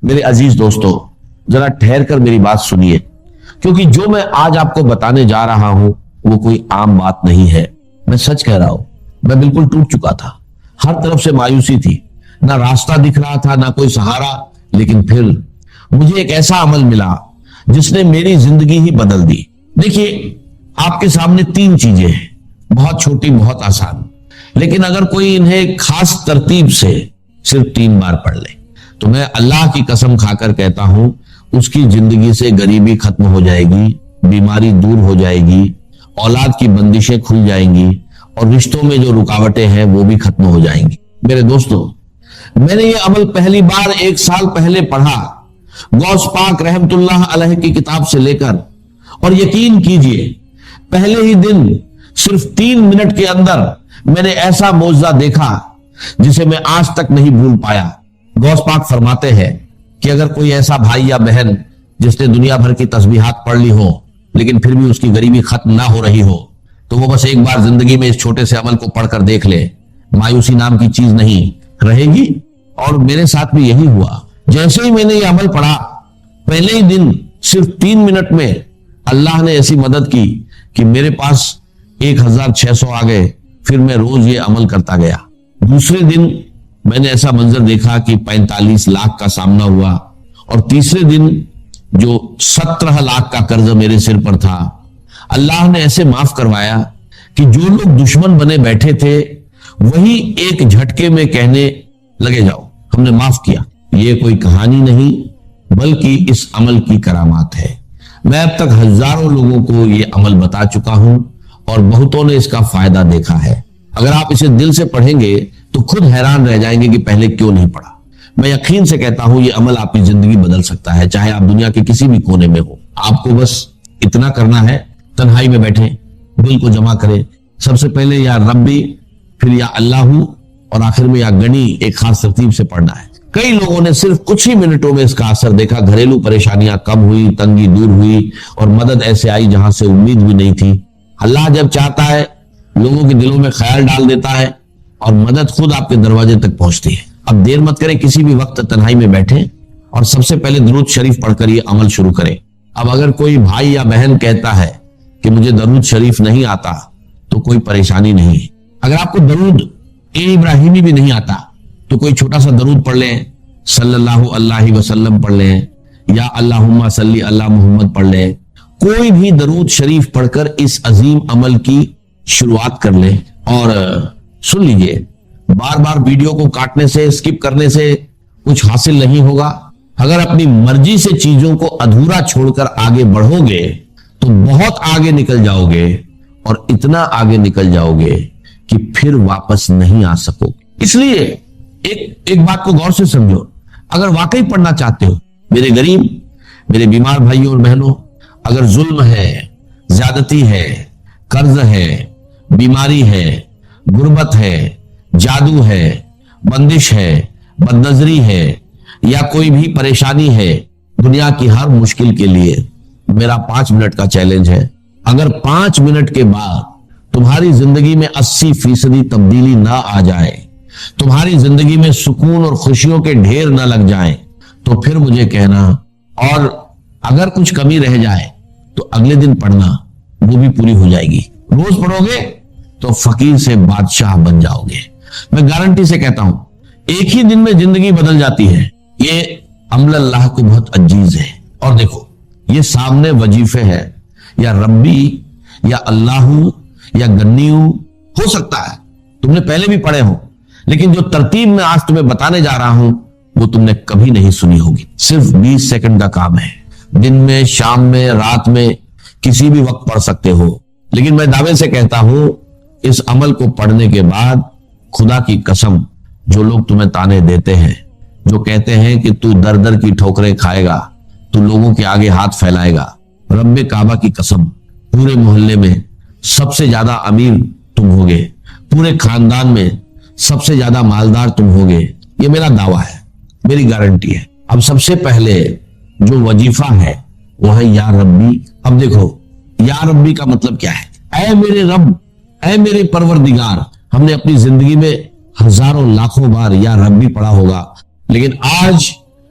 میرے عزیز دوستو ذرا ٹھہر کر میری بات سنیے، کیونکہ جو میں آج آپ کو بتانے جا رہا ہوں وہ کوئی عام بات نہیں ہے۔ میں سچ کہہ رہا ہوں، میں بالکل ٹوٹ چکا تھا، ہر طرف سے مایوسی تھی، نہ راستہ دکھ رہا تھا نہ کوئی سہارا، لیکن پھر مجھے ایک ایسا عمل ملا جس نے میری زندگی ہی بدل دی۔ دیکھیے، آپ کے سامنے 3 چیزیں ہیں، بہت چھوٹی بہت آسان، لیکن اگر کوئی انہیں خاص ترتیب سے صرف 3 بار پڑھ لے تو میں اللہ کی قسم کھا کر کہتا ہوں اس کی زندگی سے غریبی ختم ہو جائے گی، بیماری دور ہو جائے گی، اولاد کی بندشیں کھل جائیں گی اور رشتوں میں جو رکاوٹیں ہیں وہ بھی ختم ہو جائیں گی۔ میرے دوستو، میں نے یہ عمل پہلی بار 1 سال پہلے پڑھا، غوث پاک رحمت اللہ علیہ کی کتاب سے لے کر، اور یقین کیجئے پہلے ہی دن صرف 3 منٹ کے اندر میں نے ایسا معجزہ دیکھا جسے میں آج تک نہیں بھول پایا۔ غوث پاک فرماتے ہیں کہ اگر کوئی ایسا بھائی یا بہن جس نے دنیا بھر کی تسبیحات پڑھ لی ہو لیکن پھر بھی اس کی غریبی ختم نہ ہو رہی ہو تو وہ بس ایک بار زندگی میں اس چھوٹے سے عمل کو پڑھ کر دیکھ لے، مایوسی نام کی چیز نہیں رہے گی۔ اور میرے ساتھ بھی یہی ہوا، جیسے ہی میں نے یہ عمل پڑھا پہلے ہی دن صرف 3 منٹ میں اللہ نے ایسی مدد کی کہ میرے پاس 1600 آ گئے۔ پھر میں روز یہ عمل کرتا گیا۔ دوسرے دن میں نے ایسا منظر دیکھا کہ 45 لاکھ کا سامنا ہوا، اور تیسرے دن جو 17 لاکھ کا قرض میرے سر پر تھا اللہ نے ایسے معاف کروایا کہ جو لوگ دشمن بنے بیٹھے تھے وہی ایک جھٹکے میں کہنے لگے جاؤ ہم نے معاف کیا۔ یہ کوئی کہانی نہیں بلکہ اس عمل کی کرامات ہے۔ میں اب تک ہزاروں لوگوں کو یہ عمل بتا چکا ہوں اور بہتوں نے اس کا فائدہ دیکھا ہے۔ اگر آپ اسے دل سے پڑھیں گے تو خود حیران رہ جائیں گے کہ پہلے کیوں نہیں پڑھا۔ میں یقین سے کہتا ہوں یہ عمل آپ کی زندگی بدل سکتا ہے، چاہے آپ دنیا کے کسی بھی کونے میں ہو۔ آپ کو بس اتنا کرنا ہے، تنہائی میں بیٹھیں، دل کو جمع کریں، سب سے پہلے یا ربی، پھر یا اللہ، اور آخر میں یا گنی ایک خاص ترتیب سے پڑھنا ہے۔ کئی لوگوں نے صرف کچھ ہی منٹوں میں اس کا اثر دیکھا، گھریلو پریشانیاں کم ہوئی، تنگی دور ہوئی، اور مدد ایسے آئی جہاں سے امید بھی نہیں تھی۔ اللہ جب چاہتا ہے لوگوں کے دلوں میں خیال ڈال دیتا ہے اور مدد خود آپ کے دروازے تک پہنچتی ہے۔ اب دیر مت کریں، کسی بھی وقت تنہائی میں بیٹھیں اور سب سے پہلے درود شریف پڑھ کر یہ عمل شروع کریں۔ اب اگر کوئی بھائی یا بہن کہتا ہے کہ مجھے درود شریف نہیں آتا تو کوئی پریشانی نہیں ہے۔ اگر آپ کو درود ابراہیمی بھی نہیں آتا تو کوئی چھوٹا سا درود پڑھ لیں، صلی اللہ علیہ وسلم پڑھ لیں، یا اللہم صلی اللہ محمد پڑھ لیں۔ کوئی بھی درود شریف پڑھ کر اس عظیم عمل کی شروعات کر لیں۔ اور سن لیجئے، بار بار ویڈیو کو کاٹنے سے، اسکپ کرنے سے کچھ حاصل نہیں ہوگا۔ اگر اپنی مرضی سے چیزوں کو ادھورا چھوڑ کر آگے بڑھو گے تو بہت آگے نکل جاؤ گے، اور اتنا آگے نکل جاؤ گے کہ پھر واپس نہیں آ سکو گے۔ اس لیے ایک بات کو غور سے سمجھو، اگر واقعی پڑھنا چاہتے ہو، میرے غریب، میرے بیمار بھائیوں اور بہنوں، اگر ظلم ہے، زیادتی ہے، قرض ہے، بیماری ہے، غربت ہے، جادو ہے، بندش ہے، بدنظری ہے، یا کوئی بھی پریشانی ہے، دنیا کی ہر مشکل کے لیے میرا 5 منٹ کا چیلنج ہے۔ اگر 5 منٹ کے بعد تمہاری زندگی میں 80% تبدیلی نہ آ جائے، تمہاری زندگی میں سکون اور خوشیوں کے ڈھیر نہ لگ جائیں، تو پھر مجھے کہنا، اور اگر کچھ کمی رہ جائے تو اگلے دن پڑھنا، وہ بھی پوری ہو جائے گی۔ روز پڑھو گے تو فقیر سے بادشاہ بن جاؤ گے۔ میں گارنٹی سے کہتا ہوں ایک ہی دن میں زندگی بدل جاتی ہے۔ یہ عمل اللہ کو بہت عزیز ہے۔ اور دیکھو، یہ سامنے وظیفے ہے، یا ربی، یا اللہ، یا گنیو ہو سکتا ہے تم نے پہلے بھی پڑھے ہو، لیکن جو ترتیب میں آج تمہیں بتانے جا رہا ہوں وہ تم نے کبھی نہیں سنی ہوگی۔ صرف 20 سیکنڈ کا کام ہے، دن میں، شام میں، رات میں، کسی بھی وقت پڑھ سکتے ہو۔ لیکن میں دعوے سے کہتا ہوں اس عمل کو پڑھنے کے بعد خدا کی قسم، جو لوگ تمہیں تانے دیتے ہیں، جو کہتے ہیں کہ تو در در کی ٹھوکریں کھائے گا، تو لوگوں کے آگے ہاتھ پھیلائے گا، رب کعبہ کی قسم، پورے محلے میں سب سے زیادہ امیر تم ہوگے، پورے خاندان میں سب سے زیادہ مالدار تم ہوگے۔ یہ میرا دعویٰ ہے، میری گارنٹی ہے۔ اب سب سے پہلے جو وظیفہ ہے وہ ہے یا ربی۔ اب دیکھو، یا ربی کا مطلب کیا ہے؟ اے میرے رب، اے میرے پروردگار۔ ہم نے اپنی زندگی میں ہزاروں لاکھوں بار یا ربی پڑھا ہوگا، لیکن آج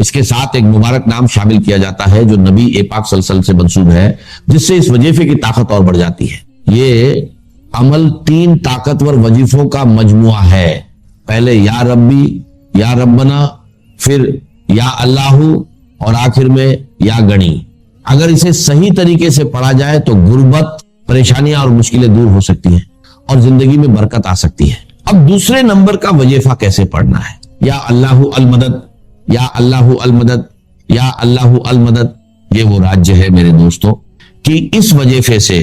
اس کے ساتھ ایک مبارک نام شامل کیا جاتا ہے جو نبی پاک صلی اللہ علیہ وسلم سے منسوب ہے، جس سے اس وظیفے کی طاقت اور بڑھ جاتی ہے۔ یہ عمل 3 طاقتور وظیفوں کا مجموعہ ہے، پہلے یا ربی، یا ربنا، پھر یا اللہ، اور آخر میں یا گنی۔ اگر اسے صحیح طریقے سے پڑھا جائے تو غربت، پریشانیاں اور مشکلیں دور ہو سکتی ہیں اور زندگی میں برکت آ سکتی ہے۔ اب دوسرے نمبر کا وظیفہ کیسے پڑھنا ہے؟ یا اللہ المدد، یا اللہ المدد، یا اللہ المدد۔ یہ وہ راج ہے میرے دوستوں کہ اس وظیفے سے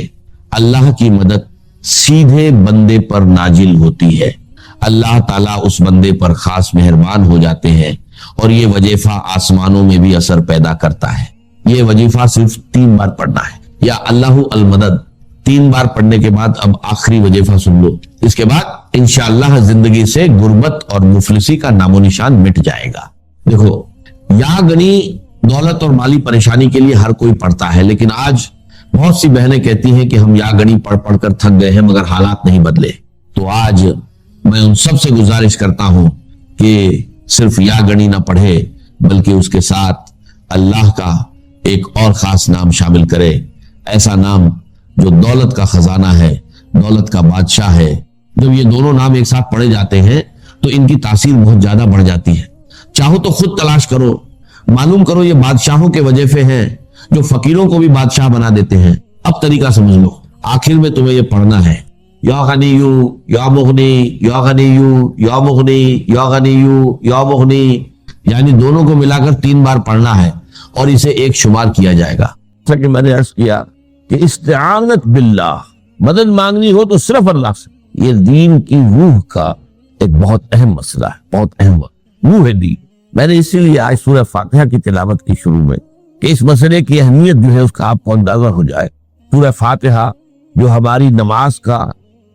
اللہ کی مدد سیدھے بندے پر نازل ہوتی ہے، اللہ تعالیٰ اس بندے پر خاص مہربان ہو جاتے ہیں، اور یہ وظیفہ آسمانوں میں بھی اثر پیدا کرتا ہے۔ یہ وظیفہ صرف 3 بار پڑھنا ہے، یا اللہ المدد 3 بار پڑھنے کے بعد اب آخری وظیفہ سن لو، اس کے بعد انشاءاللہ زندگی سے غربت اور مفلسی کا نام و نشان مٹ جائے گا۔ دیکھو، یا گنی دولت اور مالی پریشانی کے لیے ہر کوئی پڑھتا ہے، لیکن آج بہت سی بہنیں کہتی ہیں کہ ہم یا گنی پڑھ پڑھ کر تھک گئے ہیں مگر حالات نہیں بدلے۔ تو آج میں ان سب سے گزارش کرتا ہوں کہ صرف یا گنی نہ پڑھے بلکہ اس کے ساتھ اللہ کا ایک اور خاص نام شامل کرے، ایسا نام جو دولت کا خزانہ ہے، دولت کا بادشاہ ہے۔ جب یہ دونوں نام ایک ساتھ پڑھے جاتے ہیں تو ان کی تاثیر بہت زیادہ بڑھ جاتی ہے۔ چاہو تو خود تلاش کرو، معلوم کرو یہ بادشاہوں کے وظیفے ہیں جو فقیروں کو بھی بادشاہ بنا دیتے ہیں۔ اب طریقہ سمجھ لو، آخر میں تمہیں یہ پڑھنا ہے، یا غنیو یا مغنی، یا غنیو یا مغنی، یا غنیو یا مغنی، یعنی دونوں کو ملا کر 3 بار پڑھنا ہے اور اسے ایک شمار کیا جائے گا۔ جیسا کہ میں نے عرض کیا کہ استعانت باللہ، مدد مانگنی ہو تو صرف اللہ سے، یہ دین کی روح کا ایک بہت اہم مسئلہ ہے، بہت اہم روح ہے دین۔ میں نے اسی لیے آج سورہ فاتحہ کی تلاوت کی شروع میں کہ اس مسئلے کی اہمیت جو ہے اس کا آپ کو اندازہ ہو جائے۔ سورہ فاتحہ جو ہماری نماز کا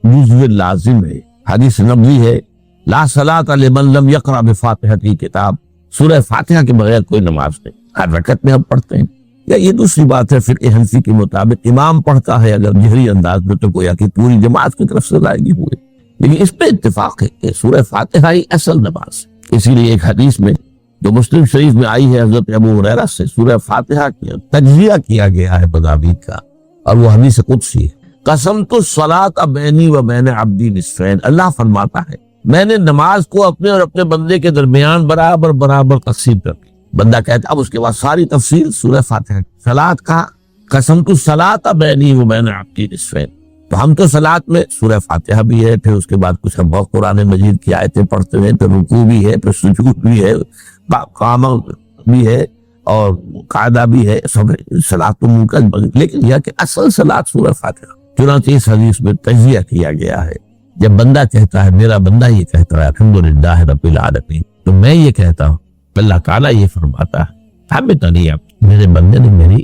جزو لازم ہے، حدیث نبوی ہے، لا صلاۃ لمن لم یقرأ بفاتحۃ الکتاب، سورہ فاتحہ کے بغیر کوئی نماز نہیں، ہر رکعت میں ہم پڑھتے ہیں۔ یا یہ دوسری بات ہے، فقہ حنفی کے مطابق امام پڑھتا ہے اگر جہری انداز میں تو گویا کہ پوری جماعت کی طرف سے ادائیگی ہوئے، لیکن اس پہ اتفاق ہے کہ سورہ فاتحہ ہی اصل نماز ہے۔ اسی لیے ایک حدیث میں جو مسلم شریف میں آئی ہے حضرت ابو ہریرہ سے، سورہ فاتحہ کی تجزیہ کیا گیا ہے مضامین کا، اور وہ حدیث قدسی ہے۔ قسمت الصلاۃ بینی و بین عبدی نصفین، اللہ فرماتا ہے میں نے نماز کو اپنے اور اپنے بندے کے درمیان برابر برابر تقسیم کر دی۔ بندہ کہتا اب اس کے بعد ساری تفصیل سورہ فاتحہ کی۔ صلاۃ کا قسمت الصلاۃ بینی و بین عبدی نصفین، تو ہم تو صلاۃ میں سورہ فاتحہ بھی ہے، پھر اس کے بعد کچھ ہم قرآن مجید کی آیتیں پڑھتے ہیں، پھر رکوع بھی ہے، پھر سجود بھی ہے، قیام بھی ہے، اور قاعدہ بھی ہے، سب صلاۃ تو منقطع، لیکن یہ کہ اصل صلاۃ سورہ فاتحہ۔ چنانچہ اس حدیث میں تجزیہ کیا گیا ہے، جب بندہ کہتا ہے، میرا بندہ یہ کہتا ہے الحمدللہ رب العالمین، تو میں یہ کہتا ہوں اللہ تعالیٰ یہ فرماتا ہے حمدنی عبدی، میرے بندے نے میری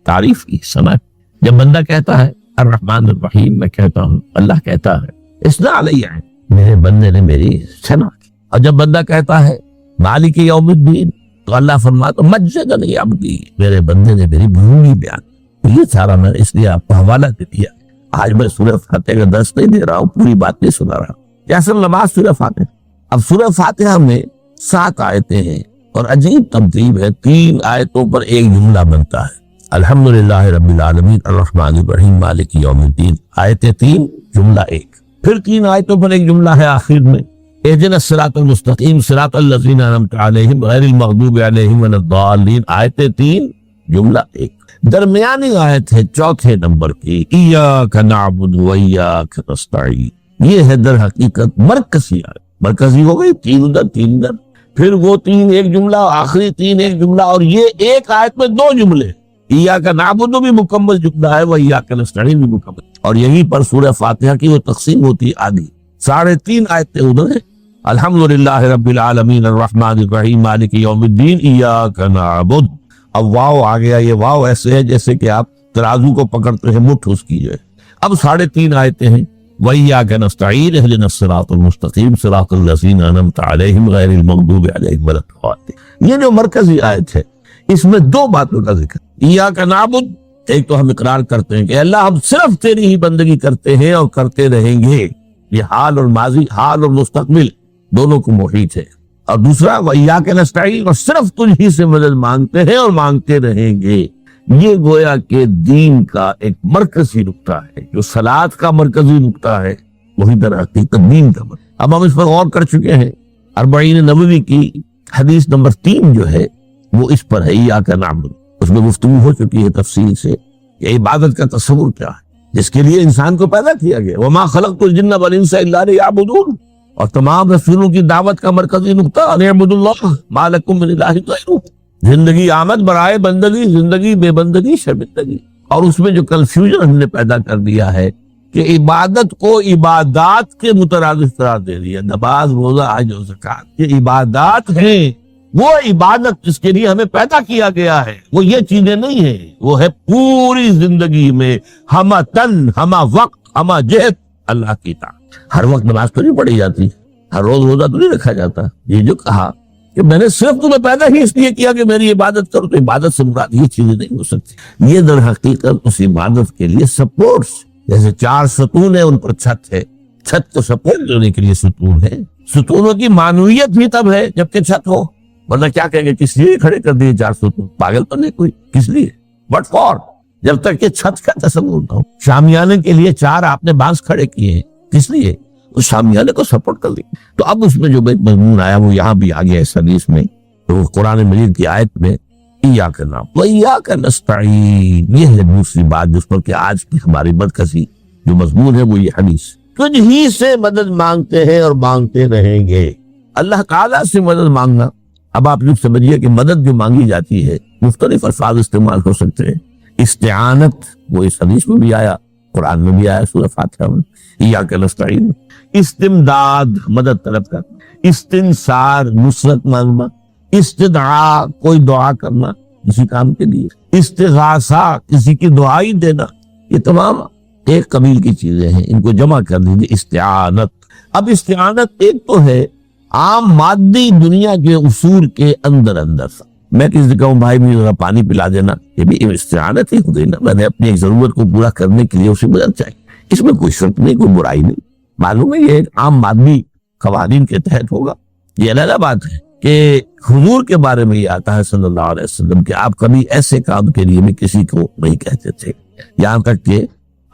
تعریف کی، ثنا۔ جب بندہ کہتا ہے الرحمن الرحیم، میں کہتا ہوں اللہ کہتا ہے اثنا علیہ، میرے بندے نے میری ثنا کی۔ اور جب بندہ کہتا ہے مالک یوم الدین، تو اللہ فرماتا مجدنی عبدی، میرے بندے نے میری بھولی بیان کی۔ یہ سارا میں اس لیے آپ کو حوالہ دے دیا۔ آج میں سورہ فاتحہ کا درس نہیں دے رہا ہوں، پوری بات نہیں سنا رہا ہوں، یہ اصل نماز سورہ فاتحہ۔ اب سورہ فاتحہ میں 7 آیتیں ہیں، اور عجیب ترتیب ہے، 3 آیتوں پر ایک جملہ بنتا ہے، الحمدللہ رب العالمین الرحمن الرحیم مالک یوم الدین، آیتیں 3 جملہ 1، پھر 3 آیتوں پر ایک جملہ ہے آخر میں، اہدنا الصراط المستقیم صراط الذین انعمت علیہم غیر المغضوب علیہم ولا الضالین، آیتیں 3 جملہ 1۔ درمیانی آیت ہے 4 نمبر کی، ایاک نعبد و ایاک نستعین، یہ ہے در حقیقت مرکزی آیت، مرکزی ہو گئی، 3 ادھر 3 ادھر، پھر وہ 3 ایک جملہ، آخری 3 ایک جملہ، اور یہ ایک آیت میں 2 جملے، ایاک نعبد بھی مکمل جملہ ہے، و ایاک نستعین بھی مکمل، اور یہیں پر سورہ فاتحہ کی وہ تقسیم ہوتی ہے آدھی، 3.5 آیتیں ادھر ہیں، الحمدللہ رب العالمین الرحمن الرحیم مالک یوم الدین ایاک نعبد۔ اب واو آ گیا، یہ واو ایسے ہے جیسے کہ آپ ترازو کو پکڑتے ہیں، مٹھ اس کی جو ہے۔ اب 3.5 آیتیں ہیں، وَإِيَّاكَ نَسْتَعِينُ اهْدِنَا الصِّرَاطَ الْمُسْتَقِيمَ صِرَاطَ الَّذِينَ أَنْعَمْتَ عَلَيْهِمْ غَيْرِ الْمَغْضُوبِ عَلَيْهِمْ وَلَا الضَّالِّينَ۔ یہ جو مرکزی آیت ہے، اس میں 2 باتوں کا ذکر، ایاک نعبد، ایک تو ہم اقرار کرتے ہیں کہ اللہ ہم صرف تیری ہی بندگی کرتے ہیں اور کرتے رہیں گے، یہ حال اور ماضی، حال اور مستقبل دونوں کو محیط ہے۔ اور دوسرا وَإِيَّاكَ نَسْتَعِينُ، اور صرف تجھ ہی سے مدد مانگتے ہیں اور مانگتے رہیں گے۔ یہ گویا کہ دین کا ایک مرکزی نقطہ ہے، جو صلاۃ کا مرکزی نقطہ ہے وہی در حقیقت دین کا مرکز۔ اب ہم اس پر غور کر چکے ہیں، 40 نبوی کی حدیث نمبر 3 جو ہے وہ اس پر ہے، ایاک نعبد۔ اس میں گفتگو ہو چکی ہے تفصیل سے کہ عبادت کا تصور کیا ہے، جس کے لیے انسان کو پیدا کیا گیا، وما خلقت الجن والانس الا لیعبدون، اور تمام رسولوں کی دعوت کا مرکزی نقطہ ان اعبدوا اللہ ما لکم من الہ غیرہ۔ زندگی آمد برائے بندگی، زندگی بے بندگی شرمندگی۔ اور اس میں جو کنفیوژن ہم نے پیدا کر دیا ہے کہ عبادت کو عبادات کے مترادف قرار دے دیا، نماز روزہ حج و زکوٰۃ یہ عبادات ہیں، وہ عبادت جس کے لیے ہمیں پیدا کیا گیا ہے وہ یہ چیزیں نہیں ہیں، وہ ہے پوری زندگی میں ہمہ تن ہمہ وقت ہمہ جہت اللہ کی اطاعت۔ ہر وقت نماز تو نہیں پڑھی جاتی، ہر روز روزہ تو نہیں رکھا جاتا۔ یہ جو کہا کہ میں نے صرف تمہیں پیدا ہی اس لیے کیا کہ میری عبادت کرو، تو عبادت سے مراد یہ چیزیں نہیں ہو سکتی۔ یہ در حقیقت اس عبادت کے لیے سپورٹس، جیسے 4 ستون ہیں ان پر چھت ہے، چھت کو سپورٹ دینے کے لیے ستون ہے۔ ستونوں کی معنویت بھی تب ہے جبکہ چھت ہو، ورنہ کیا کہیں گے کس لیے کھڑے کر دیے 4 ستون، پاگل تو نہیں کوئی، کس لیے؟ بٹ فار، جب تک کہ چھت کا تصور نہ ہو۔ شامیانے کے لیے 4 آپ نے بانس کھڑے کیے ہیں، کس لیے؟ اس شامیانے کو سپورٹ کر دیں۔ تو اب اس میں جو ایک مضمون آیا وہ یہاں بھی آ گیا اس حدیث میں، تو قرآن مجید کی آیت میں ایاک نعبد وایاک نستعین، یہ ہے دوسری بات جس پر کہ آج کی ہماری مرکزی جو مضمون ہے وہ یہ حدیث، تجھ ہی سے مدد مانگتے ہیں اور مانگتے رہیں گے۔ اللہ تعالیٰ سے مدد مانگنا، اب آپ یوں سمجھیے کہ مدد جو مانگی جاتی ہے مختلف الفاظ استعمال ہو سکتے ہیں۔ استعانت وہ اس حدیث میں بھی آیا، قرآن میں بھی آیا سورہ فاتحہ میں، ایاک نستعین۔ استمداد مدد طلب کرنا، استنصار نصرت مانگنا، استدعاء کوئی دعا کرنا کسی کام کے لیے، استغاثہ کسی کی دعائی دینا، یہ تمام ایک قبیل کی چیزیں ہیں، ان کو جمع کر دیجیے استعانت۔ اب استعانت ایک تو ہے عام مادی دنیا کے اصول کے اندر سا، میں کسی سے کہوں بھائی مجھے ذرا پانی پلا دینا، یہ بھی استعانت ہی ہوئی نا، میں نے اپنی ایک ضرورت کو پورا کرنے کے لیے اسے مدد چاہیے، اس میں کوئی شرط نہیں، کوئی برائی نہیں، معلوم ہے یہ ایک عام مادی قوانین کے تحت ہوگا۔ یہ علیحدہ بات ہے کہ حضور کے بارے میں یہ آتا ہے صلی اللہ علیہ وسلم کہ آپ کبھی ایسے کام کے لیے بھی کسی کو نہیں کہتے تھے، یہاں تک کہ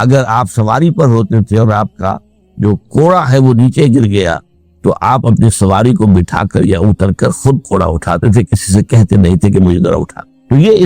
اگر آپ سواری پر ہوتے تھے اور آپ کا جو کوڑا ہے وہ نیچے گر گیا تو آپ اپنی سواری کو بٹھا کر یا اتر کر خود کوڑا اٹھاتے تھے، کسی سے کہتے نہیں تھے کہ مجھے ذرا اٹھا۔ تو یہ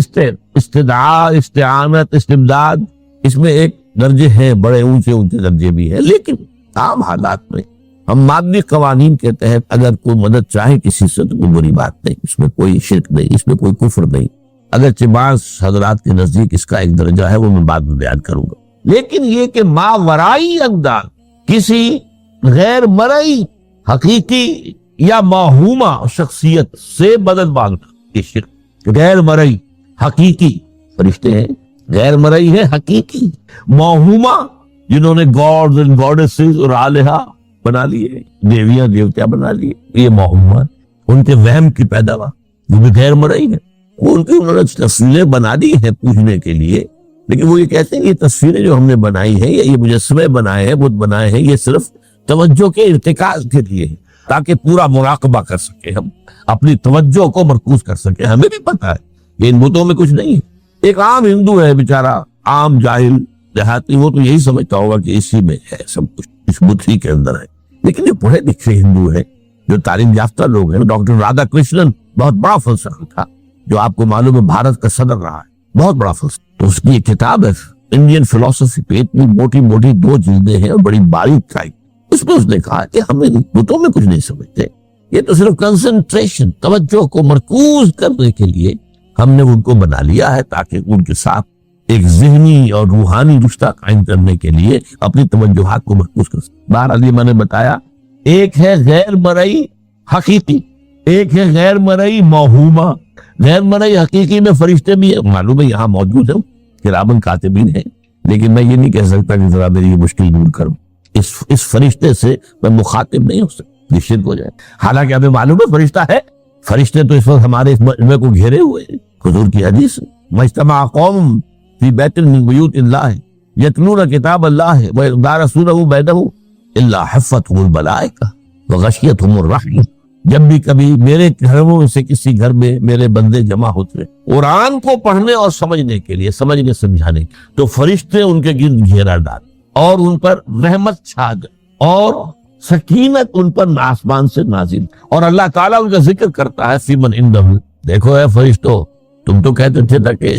استدعاء، استعانت، استمداد، اس میں ایک درجے ہیں، بڑے اونچے درجے بھی ہیں، لیکن عام حالات میں ہم مادی قوانین کے تحت اگر کوئی مدد چاہے کسی سے تو کوئی بری بات نہیں، اس میں کوئی شرک نہیں، اس میں کوئی کفر نہیں، اگرچہ بعض حضرات کے نزدیک اس کا ایک درجہ ہے وہ میں بعد میں بیان کروں گا۔ لیکن یہ کہ ماورائی اقدار، کسی غیر مرئی حقیقی یا موہومہ شخصیت سے مدد مانگنا، یہ شرک۔ غیر مرئی حقیقی فرشتے ہیں، غیر مرئی ہے حقیقی، موہومہ جنہوں نے گاڈز اینڈ گاڈیسز اور آلہہ بنا لیے، دیویاں دیوتیاں بنا لیے، یہ موہومہ، ان کے وہم کی پیداوار، وہ بھی غیر مرئی ہے، ان کی انہوں نے تصویریں بنا دی ہیں پوجنے کے لیے، لیکن وہ یہ کہتے ہیں کہ یہ تصویریں جو ہم نے بنائی ہیں یا یہ مجسمے بنائے ہیں، بت بنائے ہیں، یہ صرف توجہ کے ارتکاز کے لیے ہے، تاکہ پورا مراقبہ کر سکے، ہم اپنی توجہ کو مرکوز کر سکے۔ ہمیں بھی پتا ہے کہ ان بتوں میں کچھ نہیں ہے۔ ایک عام ہندو ہے بیچارہ، عام جاہل دیہاتی، وہ تو یہی سمجھتا ہوگا کہ اسی میں ہے سب کچھ، اس بت ہی کے اندر ہے۔ لیکن جو پڑھے لکھے ہندو ہیں، جو تعلیم یافتہ لوگ ہیں، ڈاکٹر رادھا کرشنن بہت بڑا فلسفہ تھا، جو آپ کو معلوم ہے بھارت کا صدر رہا ہے، بہت بڑا فلسفہ، تو اس کی ایک کتاب ہے انڈین فلسفی پہ، اتنی موٹی موٹی 2 جلدیں ہیں اور بڑی باریک ٹائپ، اس میں اس نے کہا کہ ہمیں بتوں میں کچھ نہیں سمجھتے، یہ تو صرف کنسنٹریشن، توجہ کو مرکوز کرنے کے لیے ہم نے ان کو بنا لیا ہے، تاکہ ان کے ساتھ ایک ذہنی اور روحانی رشتہ قائم کرنے کے لیے اپنی توجہات کو مرکوز کر سکتے۔ بہرحال یہ میں نے بتایا، ایک ہے غیر مرئی حقیقی، ایک ہے غیر مرئی موہومہ۔ غیر مرئی حقیقی میں فرشتے بھی ہیں، معلوم ہے یہاں موجود ہیں، کرامن کاتبین ہیں، لیکن میں یہ نہیں کہہ سکتا کہ ذرا میری یہ مشکل دور کروں، اس فرشتے سے میں مخاطب نہیں ہو سکتا، یہ شرک ہو جائے۔ حالانکہ ہمیں معلوم ہے فرشتہ ہے، فرشتے تو اس وقت ہمارے اس مجمع کو گھیرے ہوئے ہیں، حضور کی حدیث ہے، مجتمع قوم فی بیت من بیوت اللہ یتلون کتاب اللہ ویدارسونہ بینہم الا حفتہم الملائکہ وغشیتہم الرحمہ جب بھی کبھی میرے گھروں سے کسی گھر میں میرے بندے جمع ہوتے قرآن کو پڑھنے اور سمجھنے کے لیے، سمجھنے سمجھانے کے، تو فرشتے ان کے گرد گھیرا ڈال اور ان پر رحمت چھا گئی اور سکینت ان پر آسمان سے نازل، اور اللہ تعالیٰ ان کا ذکر کرتا ہے فی من عنده۔ دیکھو اے فرشتو، تم تو کہتے تھے کہ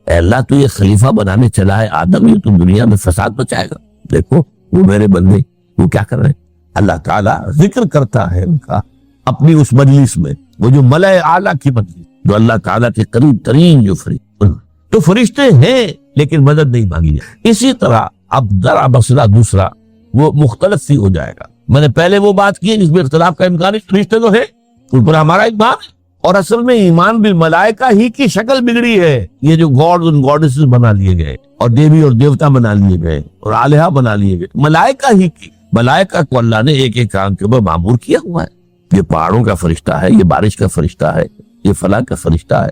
اے اللہ تو یہ خلیفہ بنانے چلا ہے آدم، یہ تو دنیا میں فساد بچائے گا، دیکھو وہ میرے بندے وہ کیا کر رہے ہیں۔ اللہ تعالیٰ ذکر کرتا ہے ان کا اپنی اس مجلس میں، وہ جو ملائے اعلیٰ کی مجلس، جو اللہ تعالیٰ کے قریب ترین جو فرشتے، تو فرشتے ہیں لیکن مدد نہیں مانگی جائے۔ اسی طرح اب ذرا مسئلہ دوسرا وہ مختلف سی ہو جائے گا۔ میں نے پہلے وہ بات کی جس میں اختلاف کا امکان ہے، فرشتے تو ہے ان پر ہمارا ایمان ہے، اور اصل میں ایمان بالملائکہ ہی کی شکل بگڑی ہے۔ یہ جو گاڈز اور گاڈیسز بنا لیے گئے اور دیوی اور دیوتا بنا لیے گئے اور آلہہ بنا لیے گئے، ملائکہ ہی کی، ملائکہ کو اللہ نے ایک ایک کام کے اوپر معمور کیا ہوا ہے۔ یہ پہاڑوں کا فرشتہ ہے، یہ بارش کا فرشتہ ہے، یہ فلاں کا فرشتہ ہے،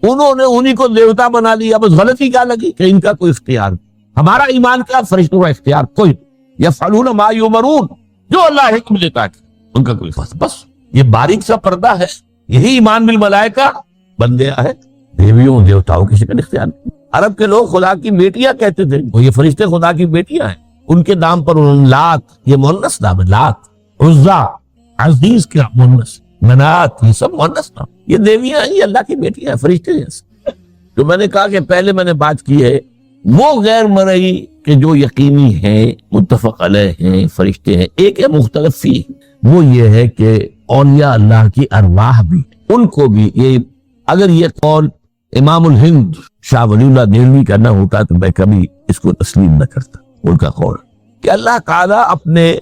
انہوں نے انہی کو دیوتا بنا لیا۔ بس غلطی کیا لگی کہ ان کا کوئی اختیار، ہمارا ایمان کا فرشتوں کا اختیار کوئی، یفعلون ما یؤمرون، جو اللہ حکم دیتا ہے ان کا کوئی بس یہ باریک سا پردہ ہے۔ یہی ایمان بالملائکہ بندے ہے، دیویوں دیوتاؤں کی شکل اختیار نہیں۔ عرب کے لوگ خدا کی بیٹیاں کہتے تھے، وہ یہ فرشتے خدا کی بیٹیاں ہیں، ان کے نام پر انہوں نے لات، یہ مؤنث نام ہے، لات، عزا، عزیز کا مؤنث، منات، یہ سب مؤنث نام، یہ دیویاں ہیں، یہ اللہ کی بیٹیاں ہیں، فرشتے ہیں۔ تو میں نے کہا کہ پہلے میں نے بات کی ہے وہ غیر مرئی کہ جو یقینی ہیں، متفق علیہ ہیں، فرشتے ہیں، ایک ہے مختلف فی، وہ یہ ہے کہ اولیاء اللہ کی ارواح بھی، ان کو بھی یہ، اگر یہ قول امام الہند شاہ ولی اللہ دہلوی کا نہ ہوتا تو میں کبھی اس کو تسلیم نہ کرتا۔ ان کا قول کہ اللہ تعالیٰ اپنے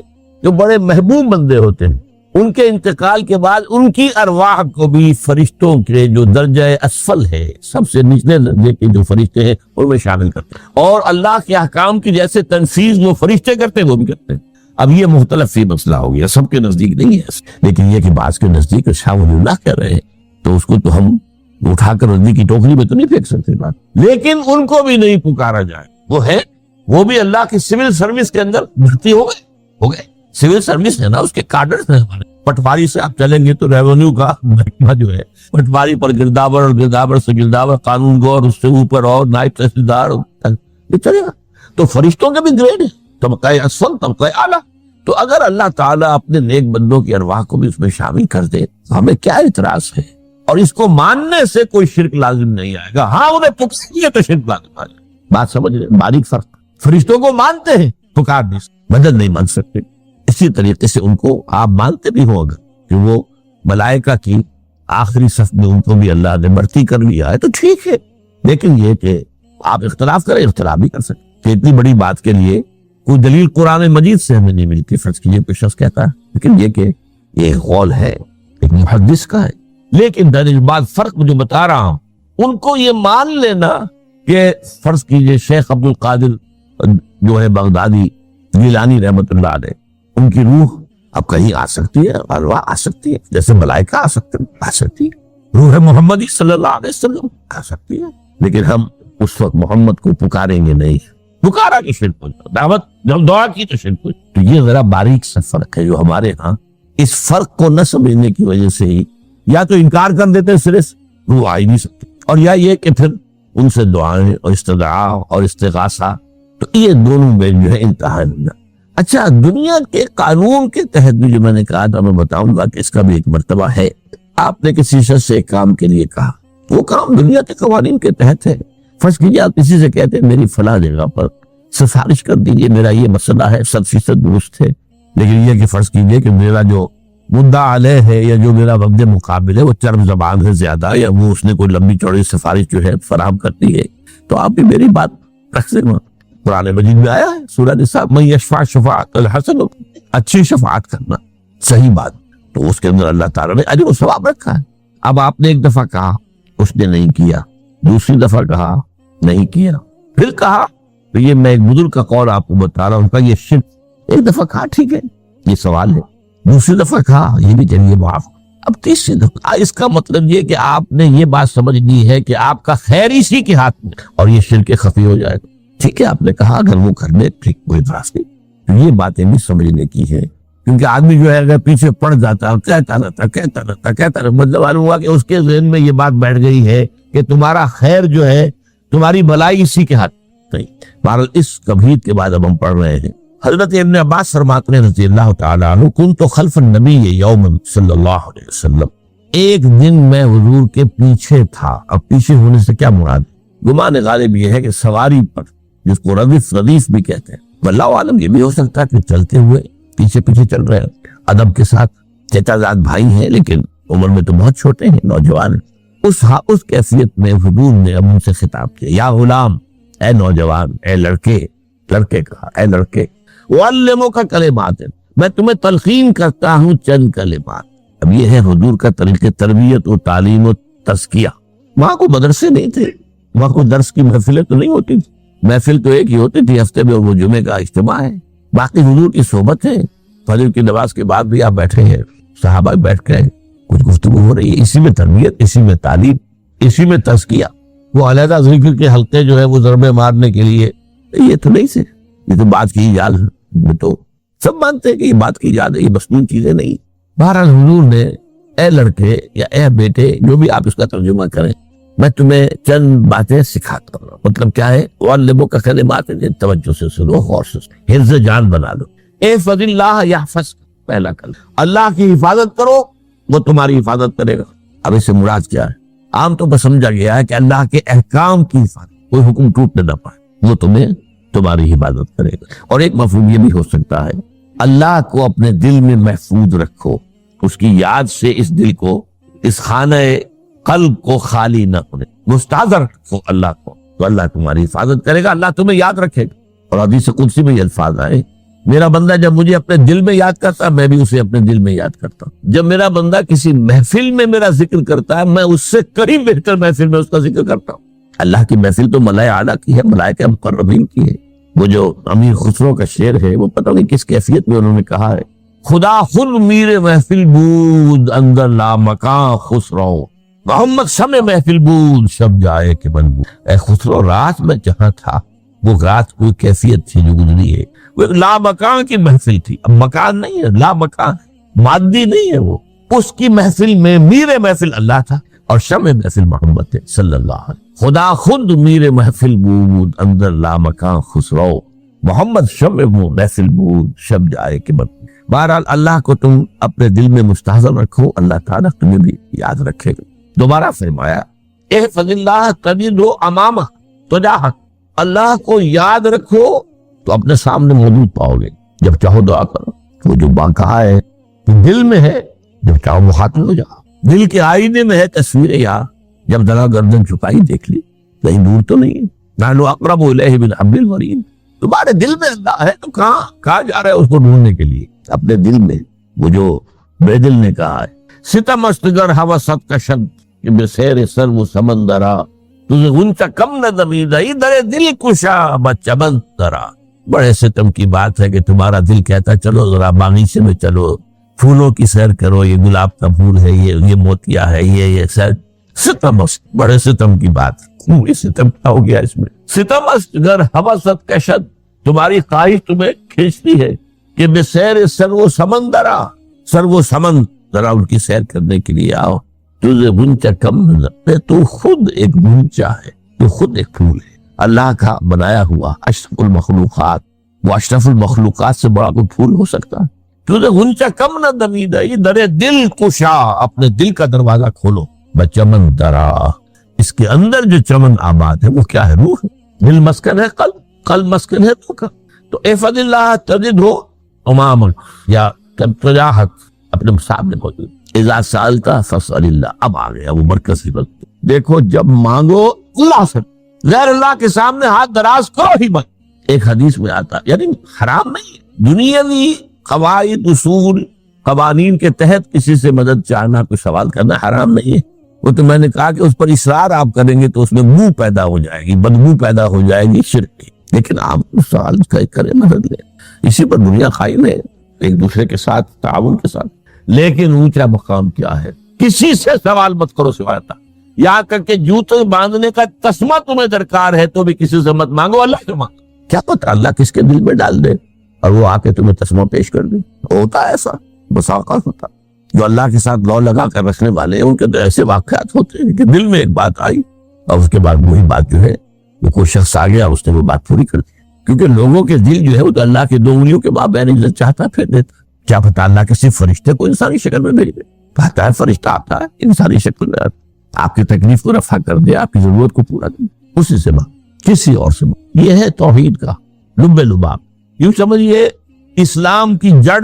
جو بڑے محبوب بندے ہوتے ہیں ان کے انتقال کے بعد ان کی ارواح کو بھی فرشتوں کے جو درجہ اسفل ہے، سب سے نچلے درجے کے جو فرشتے ہیں ان میں شامل کرتے ہیں، اور اللہ کے احکام کی جیسے تنفیذ وہ فرشتے کرتے ہیں وہ بھی کرتے ہیں۔ اب یہ مختلف فی مسئلہ ہو گیا، سب کے نزدیک نہیں ہے، لیکن یہ کہ بعض کے نزدیک شاہ ولی اللہ کہہ رہے ہیں تو اس کو تو ہم اٹھا کر نزدیک کی ٹوکری میں تو نہیں پھینک سکتے بات، لیکن ان کو بھی نہیں پکارا جائے، وہ ہے، وہ بھی اللہ کی سول سروس کے اندر بھرتی ہو گئے، سول سروس ہے نا، اس کے کارڈرز ہیں ہمارے۔ پٹواری سے آپ چلیں گے تو ریونیو کا محکمہ جو ہے، پٹواری پر گردابر اور گردابر سے گردابر، قانون گو اور اس سے اوپر اور نائب تحصیلدار، یہ چلے گا۔ تو فرشتوں کے بھی گریڈ ہے، طبقہ اسفل، طبقہ اعلیٰ۔ تو اگر اللہ تعالیٰ اپنے نیک بندوں کی ارواح کو بھی اس میں شامل کر دے تو ہمیں کیا اعتراض ہے؟ اور اس کو ماننے سے کوئی شرک لازم نہیں آئے گا۔ ہاں انہیں پکارے تو شرک لازم آ جائے، بات سمجھ رہے، باریک فرق۔ فرشتوں کو مانتے ہیں، پکار نہیں، بدل نہیں مان سکتے۔ اسی طریقے سے ان کو آپ مانتے بھی ہو اگر کہ وہ ملائکہ کی آخری صف میں ان کو بھی اللہ نے بھرتی کر لیا ہے تو ٹھیک ہے، لیکن یہ کہ آپ اختلاف کریں، اختلاف بھی کر سکتے کہ اتنی بڑی بات کے لیے کوئی دلیل قرآن مجید سے ہمیں نہیں ملتی۔ فرض کیجئے کوئی شخص کہتا ہے، لیکن یہ کہ یہ قول ہے ایک محدث کا ہے، لیکن درج بعد فرق جو بتا رہا ہوں ان کو یہ مان لینا کہ فرض کیجئے شیخ عبد القادر جو ہے بغدادی گیلانی رحمت اللہ علیہ، ان کی روح اب کہیں آ سکتی ہے، ارواح آ سکتی ہے، جیسے ملائکہ آ سکتی ہے، روح محمدی صلی اللہ علیہ وسلم آ سکتی ہے، لیکن ہم اس وقت محمد کو پکاریں گے نہیں، پکارا کہ شرک ہو جائے، دعوت جب دعا کی تو شرک ہو جائے۔ تو یہ ذرا باریک سا فرق ہے جو ہمارے ہاں اس فرق کو نہ سمجھنے کی وجہ سے ہی یا تو انکار کر دیتے ہیں سرے سے، وہ آ ہی نہیں سکتے، اور یا یہ کہ پھر ان سے دعائیں اور استدعاء اور استغاثہ، تو یہ دونوں میں جو ہے انتہا نہیں۔ اچھا، دنیا کے قانون کے تحت بھی جو میں نے کہا تھا، میں بتاؤں گا کہ اس کا بھی ایک مرتبہ ہے۔ آپ نے کسی شخص سے ایک کام کے لیے کہا، وہ کام دنیا کے قوانین کے تحت ہے۔ فرض کیجیے آپ کسی سے کہتے ہیں میری فلاں جگہ پر سفارش کر دیجیے، میرا یہ مسئلہ ہے، 100% درست ہے، لیکن یہ کہ فرض کیجیے کہ میرا جو مدعا علیہ ہے یا جو میرا وقت مقابل ہے وہ چرب زبان ہے زیادہ، یا وہ اس نے کوئی لمبی چوڑی سفارش جو ہے فراہم کرتی ہے، تو آپ بھی میری بات رکھ سکتے ہیں۔ قرآن مجید میں آیا ہے سورہ نساء، من یشفع شفاعۃ الحسنہ، اچھی شفاعت کرنا، صحیح بات، تو اس کے اندر اللہ تعالیٰ نے اجر و ثواب رکھا ہے۔ اب آپ نے ایک دفعہ کہا، اس نے نہیں کیا، دوسری دفعہ کہا نہیں کیا، پھر کہا، تو یہ میں ایک بزرگ کا قول آپ کو بتا رہا ہوں، ان کا یہ شرک، ایک دفعہ کہا ٹھیک ہے یہ سوال ہے، دوسری دفعہ کہا یہ بھی چلیے معاف، اب تیسری دفعہ، اس کا مطلب یہ کہ آپ نے یہ بات سمجھ لی ہے کہ آپ کا خیر اسی کے ہاتھ میں، اور یہ شرک خفی ہو جائے گا۔ ٹھیک ہے، آپ نے کہا اگر وہ کرنے ٹھیک، کوئی اعتراض نہیں، تو یہ باتیں بھی سمجھنے کی ہے کیونکہ آدمی جو ہے اگر پیچھے پڑ جاتا ہے کہتا رہتا مطلب معلوم ہوا کہ اس کے ذہن میں یہ بات بیٹھ گئی ہے کہ تمہارا خیر جو ہے، تمہاری بھلائی اسی کے ہاتھ نہیں۔ بہرحال اس کبھیت کے بعد اب ہم پڑھ رہے ہیں، حضرت ابن عباس فرماتے ہیں رضی اللہ تعالیٰ عنہ، کنت خلف النبی یوما صلی اللہ علیہ وسلم، ایک دن میں حضور کے پیچھے تھا۔ اب پیچھے ہونے سے کیا مراد؟ گمان غالب یہ ہے کہ سواری پر، جس کو ردیف بھی کہتے ہیں، واللہ عالم یہ بھی ہو سکتا ہے کہ چلتے ہوئے پیچھے چل رہے ہیں ادب کے ساتھ، چچا زاد بھائی ہیں لیکن عمر میں تو بہت چھوٹے ہیں، نوجوان ہیں۔ اس کیفیت میں حضور نے اب ان سے خطاب کیا، یا غلام، اے نوجوان، اے لڑکے کہا، اے لڑکے، وعلمک کلمات، میں تمہیں تلقین کرتا ہوں چند کلمات۔ اب یہ ہے حضور کا طریقہ تربیت و تعلیم و تزکیہ۔ وہاں کو مدرسے نہیں تھے، وہاں کو درس کی محفلیں تو نہیں ہوتی تھی، محفل تو ایک ہی ہوتی تھی ہفتے میں، وہ جمعے کا اجتماع ہے، باقی حضور کی صحبت ہے، فجر کی نماز کے بعد بھی آپ بیٹھے ہیں، صحابہ بیٹھ کے کچھ گفتگو ہو رہی ہے، اسی میں تربیت، اسی میں تعلیم، اسی میں تزکیہ۔ وہ علیحدہ ذکر کے حلقے جو ہے وہ ضربے مارنے کے لیے یہ تو نہیں سے، یہ تو بات کی ایجاد ہے، تو سب مانتے ہیں کہ یہ بات کی ایجاد ہے، یہ مصنوعی چیزیں نہیں۔ بہرحال حضور نے اے لڑکے یا اے بیٹے، جو بھی آپ اس کا ترجمہ کریں، میں تمہیں چند باتیں سکھاتا ہوں۔ مطلب کیا ہے؟ وعلمک کلمات، توجہ سے سنو، غور سے سنو، حفظ جان بنا لو۔ احفظ اللہ یحفظ، پہلا کلمہ، اللہ کی حفاظت کرو وہ تمہاری حفاظت کرے گا۔ اب اس سے مراد کیا ہے؟ عام طور پر سمجھا گیا ہے کہ اللہ کے احکام کی حفاظت، کوئی حکم ٹوٹنے نہ پائے، وہ تمہاری حفاظت کرے گا۔ اور ایک مفہوم یہ بھی ہو سکتا ہے، اللہ کو اپنے دل میں محفوظ رکھو، اس کی یاد سے اس دل کو، اس خانہ قلب کو خالی نہ ہونے، مستحضر رکھو اللہ کو، تو اللہ تمہاری حفاظت کرے گا، اللہ تمہیں یاد رکھے گا۔ اور حدیث قدسی میں یہ الفاظ آئے، میرا بندہ جب مجھے اپنے دل میں یاد کرتا ہے میں بھی اسے اپنے دل میں یاد کرتا ہوں۔ جب میرا بندہ کسی محفل میں میرا ذکر کرتا ہے میں اس سے کہیں بہتر محفل میں اس کا ذکر کرتا ہوں۔ اللہ کی محفل تو ملائے اعلیٰ کی ہے، ملائکہ مقربین کی ہے۔ وہ جو امیر خسرو کا شعر ہے وہ پتہ نہیں کس کیفیت میں انہوں نے کہا ہے، خدا خود میر محفل بود اندر لا مکان خسرو، محمد شمع محفل بود شب جائے کہ بنبو۔ اے خسرو، رات میں جہاں تھا وہ رات کوئی کیفیت تھی جو گزری ہے، وہ لا مکان کی محفل تھی۔ اب مکان نہیں ہے، لا مکان، مادی نہیں ہے، وہ اس کی محفل میں میر محفل اللہ تھا اور شمع محفل محمد ہے صلی اللہ علیہ وسلم۔ خدا خود میر محفل بود اندر لا مکان خسرو، محمد شمع محفل بود شب جائے کہ بنبو۔ بہرحال اللہ کو تم اپنے دل میں مستحضر رکھو، اللہ تعالیٰ تمہیں بھی یاد رکھے گا۔ دوبارہ فرمایا، احفظ اللہ تجدہ امامک تجاہک، اللہ کو یاد رکھو تو اپنے سامنے موجود پاؤ گے، جب چاہو دعا کرو۔ وہ جو کہا ہے دل میں ہے، جب چاہو مخاطب ہو جاؤ، دل کے آئینے میں ہے تصویر یار، جب ذرا گردن چھپائی دیکھ لی، کہیں دور تو نہیں ہے۔ نحن اقرب الیہ من حبل الورید، تمہارے دل میں اللہ ہے تو کہاں جا رہے اس کو ڈھونڈنے کے لیے؟ اپنے دل میں۔ وہ جو بے دل نے کہا ہے، ستم استگر حوست کا شد کہ بسیر سر و سمندرا، تجھے غنچہ کم نہ دمیدہ در دل کشا بچمن درا۔ بڑے ستم کی بات ہے کہ تمہارا دل کہتا ہے چلو ذرا باغیچے میں چلو، پھولوں کی سیر کرو، یہ گلاب کا پھول ہے، یہ موتیا ہے، یہ سیر۔ ستم، بڑے ستم کی بات، یہ ستم کیا ہو گیا اس میں؟ ستم اگر حوست کا شد، تمہاری خواہش تمہیں کھینچتی ہے کہ بسیر سر و سمندرا، سر و سمندرا ان کی سیر کرنے کے لیے آؤ، تجھے غنچہ کم نہ، تو خود ایک غنچہ ہے، تو خود ایک پھول ہے، اللہ کا بنایا ہوا اشرف المخلوقات۔ وہ اشرف المخلوقات سے بڑا کوئی پھول ہو سکتا ہے؟ تجھے غنچہ کم نہ دمیدہ در دل کشا، اپنے دل کا دروازہ کھولو، بچمن درا، اس کے اندر جو چمن آباد ہے وہ کیا ہے؟ روح ہے، دل مسکن ہے، قلب مسکن ہے روح کا۔ تو احفظ اللہ تجدہ امامک یا تجاہک، اپنے سامنے موجود۔ اذا سالتا فاسأل اللہ، اب آ گیا وہ مرکز کی بات۔ دیکھو جب مانگو اللہ سے، غیر اللہ کے سامنے ہاتھ دراز کرو ہی مت۔ ایک حدیث میں آتا، یعنی حرام نہیں، دنیاوی قواعد اصول قوانین کے تحت کسی سے مدد چاہنا، کوئی سوال کرنا حرام نہیں ہے۔ وہ تو میں نے کہا کہ اس پر اصرار آپ کریں گے تو اس میں بو پیدا ہو جائے گی، بدبو پیدا ہو جائے گی شرک کی۔ لیکن آپ سوال کریں، مدد لیں، اسی پر دنیا قائم ہے، ایک دوسرے کے ساتھ تعاون کے ساتھ۔ لیکن اونچا مقام کیا ہے؟ کسی سے سوال مت کرو سوائے اللہ، یہاں کر کے جوتے باندھنے کا تسمہ تمہیں درکار ہے تو بھی کسی سے مت مانگو، اللہ سے مانگو۔ کیا پتہ اللہ کس کے دل میں ڈال دے، اور وہ آ کے تمہیں تسمہ پیش کر دے. ہوتا ہے ایسا، بس اوقات ہوتا. جو اللہ کے ساتھ لو لگا کر رکھنے والے ہیں ان کے تو ایسے واقعات ہوتے ہیں کہ دل میں ایک بات آئی اور اس کے بعد وہی بات جو ہے وہ کوئی شخص آ گیا اس نے وہ بات پوری کر دی. کیونکہ لوگوں کے دل جو ہے وہ تو اللہ کے 2 انگلیوں کے مابین عزت چاہتا پھر دیتا. کیا پتا اللہ کے صرف فرشتے کو انسانی شکل میں بھیج دے. کہتا ہے فرشتہ آتا ہے انسانی شکل میں آتا، آپ کی تکلیف کو رفع کر دے، آپ کی ضرورت کو پورا کر دے. اسی سے بات، کسی اور سے بات. یہ ہے توحید کا لب لباب. یوں سمجھیے اسلام کی جڑ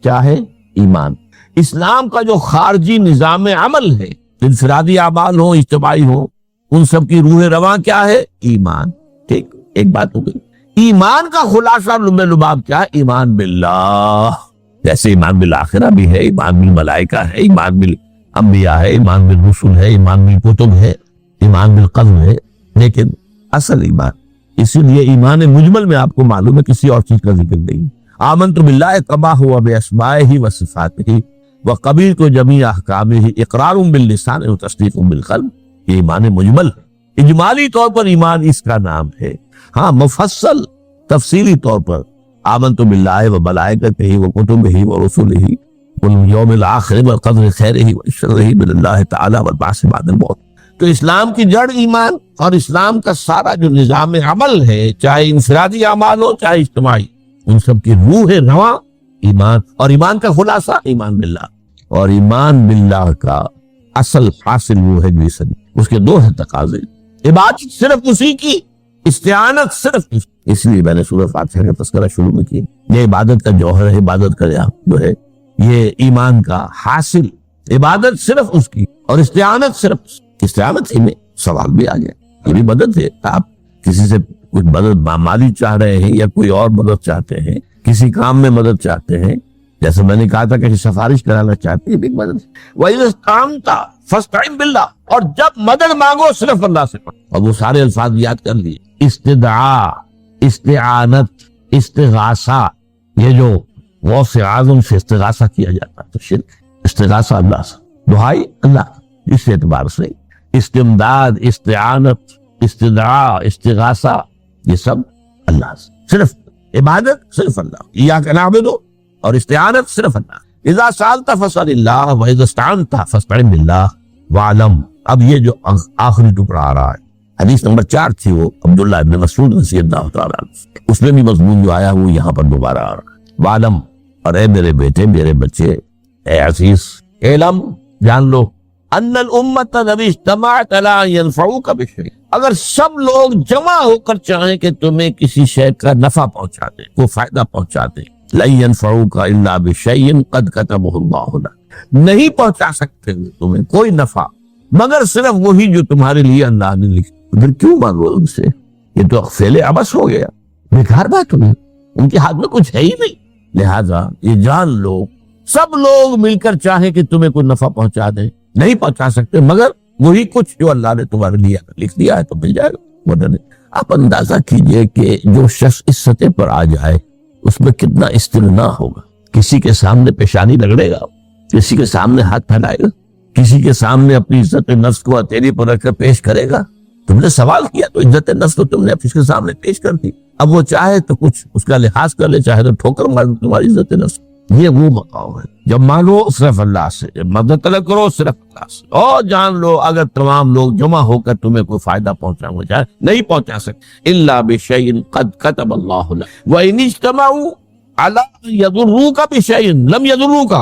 کیا ہے؟ ایمان. اسلام کا جو خارجی نظام عمل ہے، انفرادی اعمال ہوں اجتماعی ہوں، ان سب کی روح رواں کیا ہے؟ ایمان. ٹھیک، ایک بات ہو گئی. ایمان کا خلاصہ لب لباب کیا ہے؟ ایمان باللہ. جیسے ایمان بالآخرہ بھی ہے، ایمان بالملائکہ ہے، ایمان بالانبیاء ہے، ایمان بالرسل ہے، ایمان بالکتب ہے، ایمان بالقدر ہے. لیکن اصل ایمان، اسی لیے ایمان مجمل میں آپ کو معلوم ہے کسی اور چیز کا ذکر نہیں. آمنت باللہ کما ہوا باسمائہ وصفاتہ وقبلت جمیع احکامہ اقرار باللسان وتصدیق بالقلب. یہ ایمان مجمل، اجمالی طور پر ایمان اس کا نام ہے. ہاں مفصل تفصیلی طور پر آمنت باللہ وملائکتہ وکتبہ ورسلہ والیوم الآخر والقدر خیرہ وشرہ من اللہ تعالی والبعث بعد الموت. تو اسلام کی جڑ ایمان، اور اسلام کا سارا جو نظام عمل ہے، چاہے انفرادی اعمال ہو چاہے اجتماعی، ان سب کی روح رواں ایمان. اور ایمان کا خلاصہ ایمان باللہ. اور ایمان باللہ کا اصل حاصل وہ ہے جو اس کے 2 ہیں تقاضے. عبادت صرف اسی کی، استعانت صرف اسی. اس لیے میں نے سورہ فاتحہ کا تذکرہ شروع میں کیا. یہ عبادت کا جوہر ہے، عبادت کا جو ہے یہ ایمان کا حاصل. عبادت صرف اس کی اور استعانت صرف اس کی. استعانت ہی میں سوال بھی آ گیا، یہ بھی مدد ہے. آپ کسی سے کچھ مدد مالی چاہ رہے ہیں یا کوئی اور مدد چاہتے ہیں، کسی کام میں مدد چاہتے ہیں، جیسے میں نے کہا تھا کہ سفارش کرانا چاہتے ہیں، یہ بھی مدد ہے. وَإِذَا اسْتَعَنْتَ فَاسْتَعِنْ بِاللَّهِ. اور جب مدد مانگو صرف اللہ سے مانگو. اور وہ سارے الفاظ یاد کر لیے. استدعاء، استعانت، استغاثہ. یہ جو غوث اعظم سے استغاثہ کیا جاتا ہے تو شرک. استغاثہ اللہ سے، دعائی اللہ. اس اعتبار سے استمداد، استعانت، استدعاء، استغاثہ یہ سب اللہ سے. صرف عبادت صرف اللہ. ایاک نعبد اور استعانت صرف اللہ. اذا سألت فاسأل اللہ واذا استعنت فاستعن باللہ واعلم. اب یہ جو آخری ٹکڑا آ رہا ہے، حدیث نمبر 4 تھی وہ عبداللہ ابن مسعود رضی اللہ تعالیٰ عنہ، اس میں بھی مضمون جو آیا وہ یہاں پر دوبارہ آ رہا ہے. واعلم، اور اے میرے بیٹے، میرے بچے، اے عزیز، علم، جان لو، ان الامت نبی اجتماعت علی ان ینفعوک بشیء. اگر سب لوگ جمع ہو کر چاہیں کہ تمہیں کسی شے کا نفع پہنچا دیں، کوئی فائدہ پہنچا دیں، لن ینفعوک الا بشیء قد کتبہ اللہ لک. نہیں پہنچا سکتے تمہیں کوئی نفع مگر صرف وہی جو تمہارے لیے اللہ نے لکھی. پھر کیوں مانگو ان سے؟ یہ تو فعل عبث ہو گیا، بیکار بات ہوئی. ان کے ہاتھ میں کچھ ہے ہی نہیں. لہذا یہ جان لو، سب لوگ مل کر چاہیں کہ تمہیں کوئی نفع پہنچا دیں، نہیں پہنچا سکتے مگر وہی کچھ جو اللہ نے تمہارے لیے لکھ دیا ہے تو مل جائے گا. آپ اندازہ کیجئے کہ جو شخص اس سطح پر آ جائے اس میں کتنا استغنا ہوگا. کسی کے سامنے پیشانی رگڑے گا، کسی کے سامنے ہاتھ پھیلائے گا، کسی کے سامنے اپنی عزت نفس کو ہتھیلی پر رکھ کر پیش کرے گا. تم نے سوال کیا تو عزت نفس کو تم نے اس کے سامنے پیش کر دی. اب وہ چاہے تو کچھ اس کا لحاظ کر لے، چاہے تو ٹھوکر مار تمہاری عزت نفس. یہ وہ مقام ہے جب مانگو صرف اللہ سے، جب مدد طلب کرو صرف اللہ سے. اور جان لو اگر تمام لوگ جمع ہو کر تمہیں کوئی فائدہ پہنچانا چاہے، نہیں پہنچا سکتے. الا بشیء قد کتب اللہ لک وان اجتمعوا علی ان یضروک بشیء لم یضروک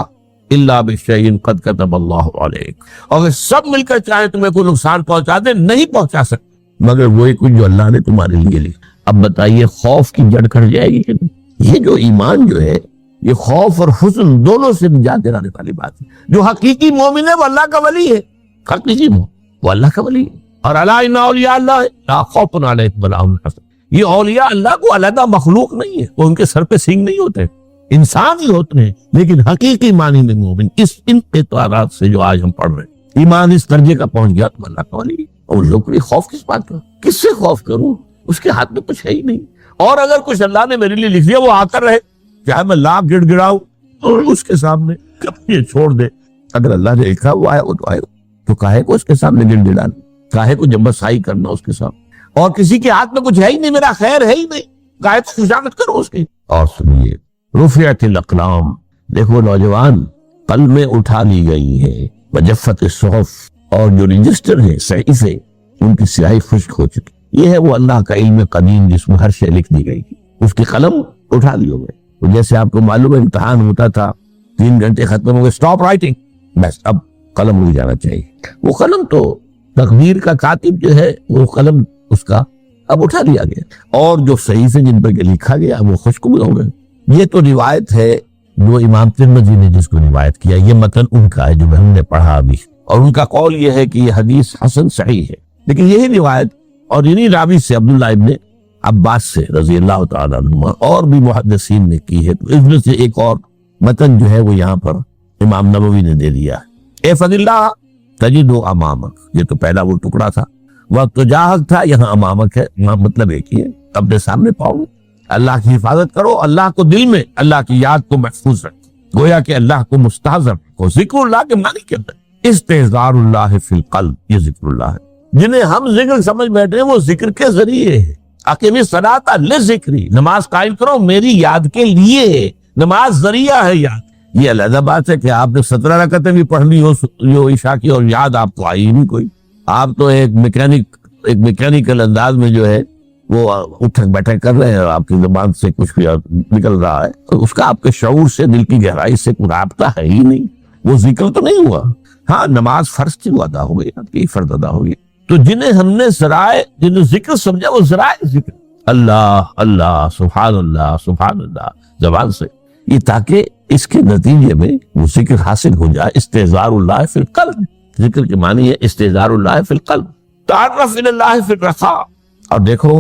الا بشیء قد کتب اللہ علیک. اگر سب مل کر چاہیں تمہیں کوئی نقصان پہنچا دے، نہیں پہنچا سکتے مگر وہی کچھ جو اللہ نے تمہارے لیے لکھا. اب بتائیے خوف کی جڑ کٹ جائے گی کہ نہیں؟ یہ جو ایمان جو ہے یہ خوف اور حزن دونوں سے نجات دلانے والی بات ہے. جو حقیقی مومن ہے وہ اللہ کا ولی ہے، حقیقی مومن وہ اللہ کا ولی ہے. اور الا ان اولیاء اللہ لا خوف علیہم ولا هم يحزنون. یہ اولیاء اللہ کو علیحدہ مخلوق نہیں ہے، وہ ان کے سر پہ سینگ نہیں ہوتے، انسان ہی ہوتے ہیں لیکن حقیقی معنی میں مومن. ان اعتبارات سے جو آج ہم پڑھ رہے ہیں ایمان اس درجے کا پہنچ گیا تو اللہ کا ولی ہے. اور لوگ بھی خوف کس بات کا؟ کس سے خوف کروں؟ اس کے ہاتھ میں کچھ ہے ہی نہیں. اور اگر کچھ اللہ نے میرے لیے لکھ دیا وہ آ کر رہے، چاہے میں لاکھ گڑ گڑاؤں اور اس کے سامنے کب یہ چھوڑ دے. اگر اللہ نے لکھا وہ آیا وہ تو آئے گا، تو کاہے کو اس کے سامنے گڑ گڑانا، کاہے کو جبسائی کرنا اس کے سامنے. اور کسی کے ہاتھ میں کچھ ہے ہی نہیں، میرا خیر ہے ہی نہیں، آیت کو خوشامد کرو اس کی. اور سنیے رفعت الاقلام، دیکھو نوجوان قلمیں اٹھا لی گئی ہیں، وجفت الصحف، اور جو رجسٹر ہے صحیفے ان کی سیاہی خشک ہو چکی. یہ ہے وہ اللہ کا علم قدیم جس میں ہر شے لکھ دی گئی تھی، اس کی قلم اٹھا لی ہو گئے. جیسے آپ کو معلوم ہے امتحان ہوتا تھا 3 گھنٹے ختم ہو گئے، اسٹاپ رائٹنگ، بس اب قلم رک جانا چاہیے. وہ قلم تو تقدیر کا کاتب جو ہے وہ قلم اس کا اب اٹھا لیا گیا، اور جو صحیفے جن پر لکھا گیا وہ خشک ہو گئے. یہ تو روایت ہے جو امام ترمذی نے جس کو روایت کیا، یہ متن ان کا ہے جو ہم نے پڑھا ابھی، اور ان کا قول یہ ہے کہ یہ حدیث حسن صحیح ہے. لیکن یہی روایت اور انہی راوی سے عبداللہ ابن عباس سے رضی اللہ تعالیٰ عنہ اور بھی محدثین نے کی ہے. تو اس میں سے ایک اور متن جو ہے وہ یہاں پر امام نووی نے دے دیا ہے. احفظ اللہ تجدہ امامک، یہ تو پہلا وہ ٹکڑا تھا. وقت تو جاہک تھا، یہاں امامک ہے، مطلب ایک ہی ہے، اپنے سامنے پاؤ گے. اللہ کی حفاظت کرو، اللہ کو دل میں، اللہ کی یاد کو محفوظ رکھو، گویا کہ اللہ کو مستحضر رکھو. ذکر اللہ کے معنی کیا ہے؟ استحضار اللہ فی القلب، یہ ذکر اللہ ہے. جنہیں ہم ذکر سمجھ بیٹھے ہیں وہ ذکر کے ذریعے ہے. اقیم الصلاۃ لذکری، نماز قائم کرو میری یاد کے لیے ہے. نماز ذریعہ ہے یاد. یہ علیحدہ بات ہے کہ آپ نے 17 رکعتیں بھی پڑھ لی ہو جو عشاء کی، اور یاد آپ کو آئی نہیں کوئی. آپ تو ایک میکینیکل انداز میں جو ہے وہ اٹھک بیٹھک کر رہے ہیں، آپ کی زبان سے کچھ نکل رہا ہے، اس کا آپ کے شعور سے، دل کی گہرائی سے کوئی رابطہ ہے ہی نہیں. وہ ذکر تو نہیں ہوا. ہاں نماز فرض تھی وہ ادا ہو گئی، آپ کی فرض ادا ہو گئی. تو جنہیں ہم نے جنہیں ذکر سمجھا وہ ذرائع ذکر، اللہ اللہ سبحان اللہ زبان سے، یہ تاکہ اس کے نتیجے میں وہ ذکر حاصل ہو جائے. استحضار اللہ فی القلب، ذکر کے معنی ہے استحضار اللہ فی القلب. تعرف الی اللہ فی الرخاء، اور دیکھو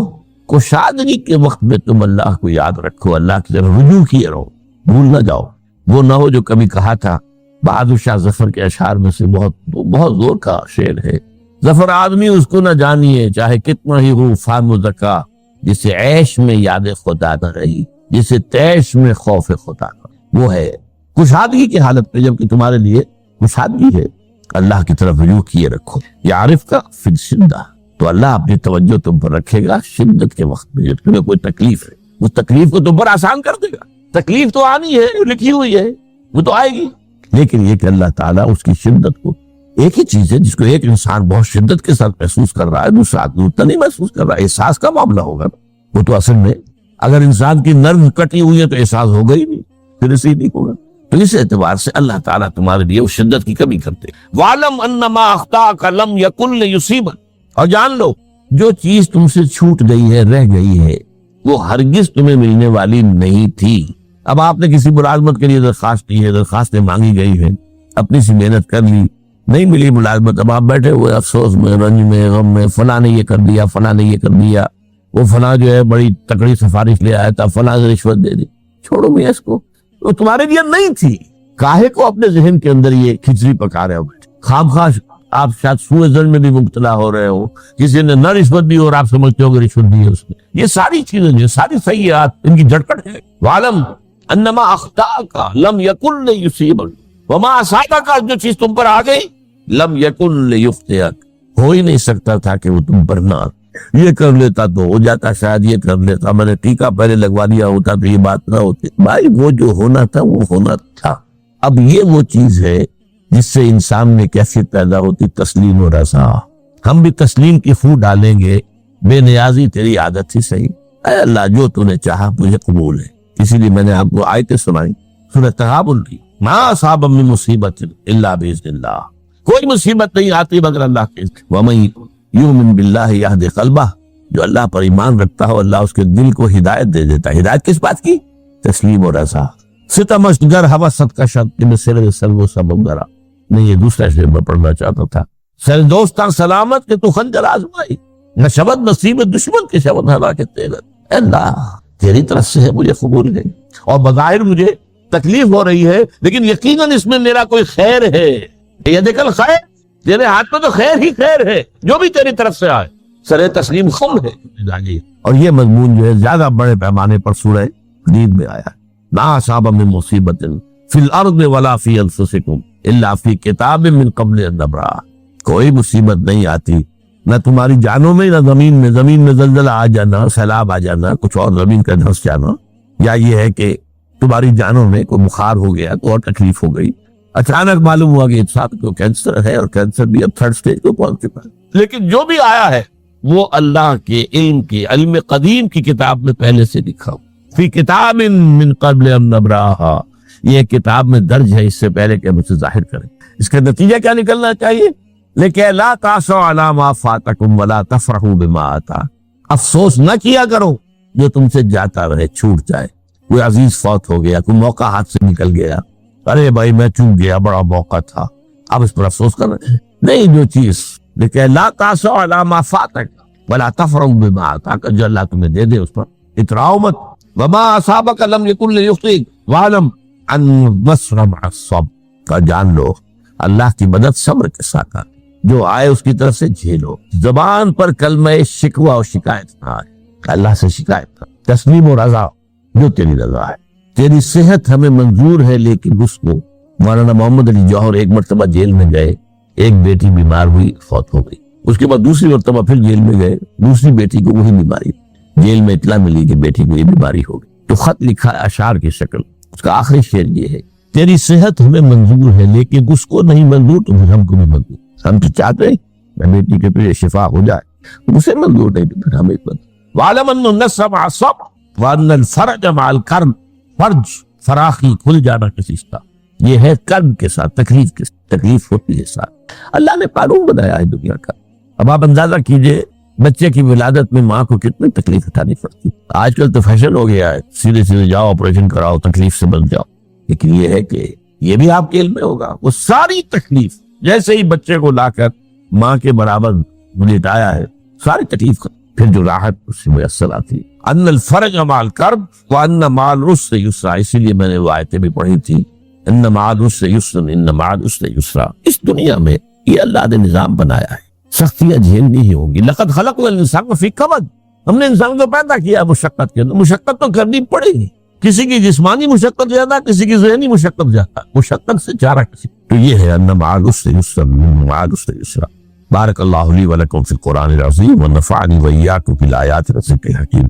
کشادگی کے وقت میں تم اللہ کو یاد رکھو، اللہ کی طرف رجوع کیے رہو، بھول نہ جاؤ. وہ نہ ہو جو کبھی کہا تھا بہادر شاہ ظفر کے اشعار میں سے، بہت زور کا شعر ہے. ظفر آدمی اس کو نہ جانیے چاہے کتنا ہی ہو فان و زکا، جسے عیش میں یاد خدا نہ رہی، جسے تیش میں خوف خدا نہ. وہ ہے کشادگی کی حالت میں، جبکہ تمہارے لیے کشادگی ہے. اللہ کی طرف رجوع کیے رکھو. یعرف کا فی الشدہ، تو اللہ اپنی توجہ تم پر رکھے گا شدت کے وقت میں. جب تمہیں کوئی تکلیف ہے اس تکلیف کو تم پر آسان کر دے گا. تکلیف تو آنی ہے، لکھی ہوئی ہے، وہ تو آئے گی. لیکن یہ کہ اللہ تعالیٰ اس کی شدت کو، ایک ہی چیز ہے جس کو ایک انسان بہت شدت کے ساتھ محسوس کر رہا ہے، دوسرا آدمی اتنا نہیں محسوس کر رہا ہے. احساس کا معاملہ ہوگا. وہ تو اصل میں اگر انسان کی نرم کٹی ہوئی ہے تو احساس ہوگا ہی نہیں، پھر اسے ہی نہیں ہوگا. تو اس اعتبار سے اللہ تعالیٰ تمہارے لیے اس شدت کی کمی کرتے. وَعْلَمْ أَنَّمَا أَخْطَأَكَ لَمْ يَكُنْ لِيُصِيبَكَ، اور جان لو جو چیز تم سے چھوٹ گئی ہے، رہ گئی ہے، وہ ہرگز تمہیں ملنے والی نہیں تھی. اب آپ نے کسی ملازمت کے لیے درخواست کی ہے، درخواستیں مانگی گئی ہیں، اپنی سی محنت کر لی، نہیں ملی ملازمت. اب آپ بیٹھے ہوئے افسوس میں، رنج میں، غم میں، فلاں نے یہ کر دیا، فلاں نے یہ کر دیا، وہ فلاں جو ہے بڑی تکڑی سفارش لے آیا تھا، فلاں سے رشوت دے دی. چھوڑو میں اس کو، وہ تمہارے لیے نہیں تھی. کاہے کو اپنے ذہن کے اندر یہ کھچڑی پکا رہے ہو بیٹھے؟ خامخواہ آپ شاید سوء ظن میں بھی مبتلا ہو رہے ہو. کسی نے نہ رشوت دی اور آپ سمجھتے ہو کہ رشوت دی ہے اس نے. یہ ساری چیزیں، یہ ساری سیئات، ان کی جڑکٹ ہے. وَعْلَمْ أَنَّمَا أَخْطَأَكَ لَمْ يَكُنْ لِيُصِيبَكَ وَمَا أَصَابَكَ، جو چیز تم پر آ گئی، لَمْ يَكُنْ لِيُخْطِئَكَ، ہو ہی نہیں سکتا تھا کہ وہ تم پر نہ. یہ کر لیتا تو ہو جاتا، شاید یہ کر لیتا، میں نے ٹیکا پہلے لگوا دیا ہوتا تو یہ بات نہ ہوتی. بھائی وہ جو ہونا تھا وہ ہونا تھا. اب یہ وہ چیز ہے جس سے انسان میں کیفیت پیدا ہوتی، تسلیم و رضا. ہم بھی تسلیم کی خو ڈالیں گے. بے نیازی تیری عادت ہی صحیح، اے اللہ جو تو نے چاہا مجھے قبول ہے. اسی لیے میں نے آپ کو آیتیں سنائی سورہ تغابن کی. ما اصاب من مصیبت الا باذن اللہ، کوئی مصیبت نہیں آتی مگر اللہ کے. ومن یؤمن باللہ یہد قلبہ، جو اللہ پر ایمان رکھتا ہو اللہ اس کے دل کو ہدایت دے دیتا ہے. ہدایت کس بات کی؟ تسلیم و رضا. ستمش گر حوست کا شب کہ میں سر سلو سبب گرا. نہیں، یہ دوسرا شعر میں پڑھنا چاہتا تھا. سر دوستان سلامت کہ تو خنجر آزمائی، نہ شبد نصیب دشمن کے شبد ہلا کے تیغت. اے اللہ تیری طرف سے ہے، مجھے قبول ہے، اور بظاہر مجھے تکلیف ہو رہی ہے لیکن یقیناً اس میں میرا کوئی خیر ہے. یہ دیکھل خیر، تیرے ہاتھ میں تو خیر ہی خیر ہے، جو بھی تیری طرف سے آئے. سر تسلیم خم ہے. اور یہ مضمون جو ہے زیادہ بڑے پیمانے پر سورہ حدید میں آیا. لا اصاب من مصیبت فی الارض ولا فی انفسکم الا فی کتاب من قبل ان نبرأ، کوئی مصیبت نہیں آتی نہ تمہاری جانوں میں نہ زمین میں زلزلہ آ جانا، سیلاب آ جانا، کچھ اور زمین کا دھس جانا، یا یہ ہے کہ تمہاری جانوں میں کوئی بخار ہو گیا تو اور تکلیف ہو گئی، اچانک معلوم ہوا کہ صاحب کو کینسر ہے اور کینسر بھی اب 3rd stage کو پہنچ چکا ہے۔ لیکن جو بھی آیا ہے وہ اللہ کے علم قدیم کی کتاب میں پہلے سے لکھا ہو، فی کتاب من قبل ان نبراہا، یہ کتاب میں درج ہے اس سے پہلے کہ ہم اسے ظاہر کریں۔ اس کا نتیجہ کیا نکلنا چاہیے؟ لیکن لا تاسوا علی ما فاتکم ولا تفرحوا بما آتا، افسوس نہ کیا کرو جو تم سے جاتا رہے، چھوٹ جائے، کوئی عزیز فوت ہو گیا، کوئی موقع ہاتھ سے نکل گیا، ارے بھائی میں چوک گیا، بڑا موقع تھا، اب اس پر افسوس کر رہے ہیں؟ نہیں، جو چیز لیکن لا تاسوا علی ما فاتک ولا تفرحوا بما آتا، کہ جو اللہ تمہیں دے دے اس پر اتراؤ مت۔ وما اصابک لم یکن لیخطئک واعلم ان النصر مع الصبر، کا جان لو اللہ کی مدد صبر کے ساتھ آتی، جو آئے اس کی طرف سے جھیلو۔ زبان پر کلمہ شکوہ اور شکایت نہ آئے، اللہ سے شکایت نہ، تسلیم و رضا، جو تیری رضا ہے۔ تیری صحت ہمیں منظور ہے، لیکن اس کو مولانا محمد علی جوہر ایک مرتبہ جیل میں گئے، ایک بیٹی بیمار ہوئی، فوت ہو گئی، اس کے بعد دوسری مرتبہ پھر جیل میں گئے، دوسری بیٹی کو وہی بیماری، جیل میں اطلاع ملی کہ بیٹی کو یہ بیماری ہو گئی، تو خط لکھا اشعار کی شکل، اس کا آخری شعر یہ ہے، تیری صحت ہمیں منظور ہے لیکن اس کو نہیں منظور تو پھر ہم کو بھی منظور، ہم تو چاہتے ہیں میں بیٹی کے پھر شفا ہو جائے، اسے منظور نہیں تو پھر ہمیں وَعْلَمْ أَنَّ النَّصْرَ مَعَ الصَّبْرِ وَأَنَّ الْفَرْجَ مَعَ الْكَرْبِ، فرج فراخی کھل جانا کسی کا، یہ ہے کرب کے ساتھ، تکلیف کے ساتھ، تکلیف ہوتی ہے ساتھ۔ اللہ نے قانون بنایا ہے دنیا کا، اب آپ اندازہ کیجئے بچے کی ولادت میں ماں کو کتنی تکلیف اٹھانی پڑتی، آج کل تو فیشن ہو گیا ہے، سیدھے سیدھے جاؤ آپریشن کراؤ تکلیف سے بچ جاؤ، لیکن یہ ہے کہ یہ بھی آپ کے علم میں ہوگا، وہ ساری تکلیف جیسے ہی بچے کو لا کر ماں کے برابر لٹایا ہے، ساری تکلیف کا پھر جو راحت اس سے میسر آتی ہے۔ ان الفرج مع الکرب وان مع العسر یسرا، اسی لیے میں نے وہ آیتیں بھی پڑھی تھی، ان مع العسر یسرا ان مع العسر یسرا۔ اس دنیا میں یہ اللہ نے نظام بنایا ہے، سختیاں جھیلنی ہی ہوگی۔ لقد خلقنا الانسان فی کبد، ہم نے انسان کو پیدا کیا مشقت کے اندر، مشقت تو کرنی پڑے گی، کسی کی جسمانی مشقت زیادہ، کسی کی ذہنی مشقت زیادہ، مشقت سے چارہ کسی، تو یہ ہے ان مع العسر یسرا ان مع العسر یسرا۔ بارک اللہ لی ولکم فی القرآن العظیم ونفعنی وإیاکم بالآیات والذکر الحکیم۔